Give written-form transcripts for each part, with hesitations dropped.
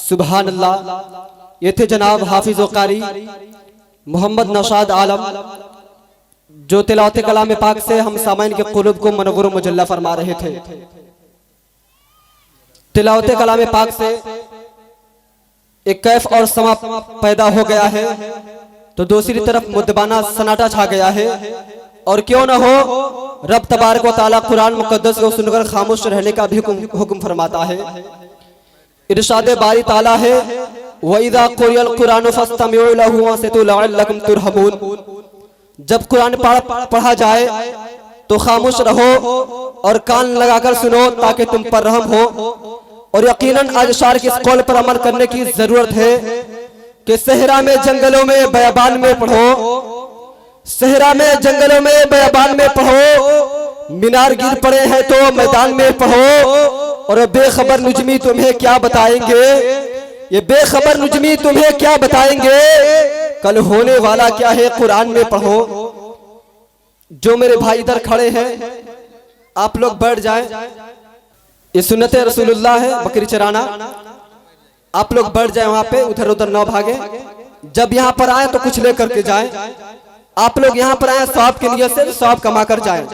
सुभान अल्लाह। ये थे जनाब हाफिज व कारी मोहम्मद नौशाद आलम, जो तिलावत कलाम पाक से हम सामाइन के कुलूब को मनव्वर मुजल्ला फरमा रहे थे। तिलावत कलाम पाक से एक कैफ और समा पैदा हो गया है, तो दूसरी तरफ मुद्दबाना सन्नाटा छा गया है। और क्यों न हो, रब तबारक व तआला कुरान मुकद्दस को सुनकर खामोश रहने का भी हुक्म फरमाता है। इरशाद बारी ताला है, वइज़ा क़ुरिअल कुरानु फस्तमिऊ लहु वअंसितू लअल्लकुम तुरहमून। जब कुरान पढ़ा जाए तो खामोश रहो और कान लगाकर सुनो ताकि तुम पर रहम हो। और यकीनन आज शार के इस कौल पर अमल करने की जरूरत है कि सहरा में जंगलों में बयाबान में पढ़ो, सहरा में जंगलों में बयाबान में पढ़ो, मीनार गिर पड़े हैं तो मैदान में पढ़ो। और बेखबर नुजमी तुम्हें क्या बताएंगे, ये बेखबर नुजमी तुम्हें क्या बताएंगे, कल होने वाला क्या है कुरान में पढ़ो। जो मेरे भाई इधर खड़े हैं आप लोग बैठ जाएं, ये सुन्नत रसूलुल्लाह है बकरी चराना। आप लोग बैठ जाएं वहां पे, उधर उधर न भागे। जब यहाँ पर आए तो कुछ लेकर के जाएं। आप लोग यहाँ पर आए सवाब के लिए से सवाब कमा कर जाएं।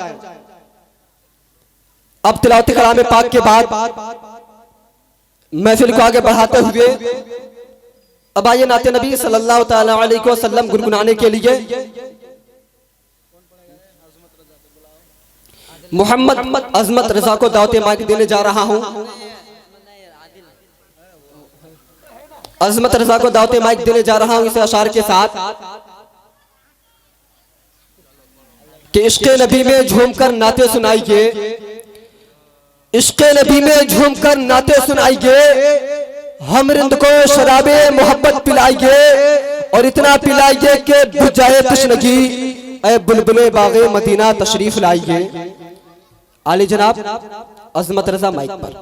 अब तिलावत कलाम पाक के बाद महफिल को आगे बढ़ाते हुए अब आइए नाते नबी सल्लल्लाहु तआला अलैहि वसल्लम गुनगुनाने के लिए मोहम्मद अजमत रजा को दावत माइक देने जा रहा हूं। अजमत रजा को दावत माइक देने जा रहा हूं इस अशार के साथ कि इश्क़ नबी में झूमकर नाते सुनाइए, इश्क़ नबी में झूमकर नाते सुनाइए, हम रिंद को शराबे मोहब्बत पिलाइए और इतना पिलाइए कि बुझ जाए तशनगी, ऐ बुलबुले बागे मदीना तशरीफ लाइए। आली जनाब अजमत रजा माइक पर।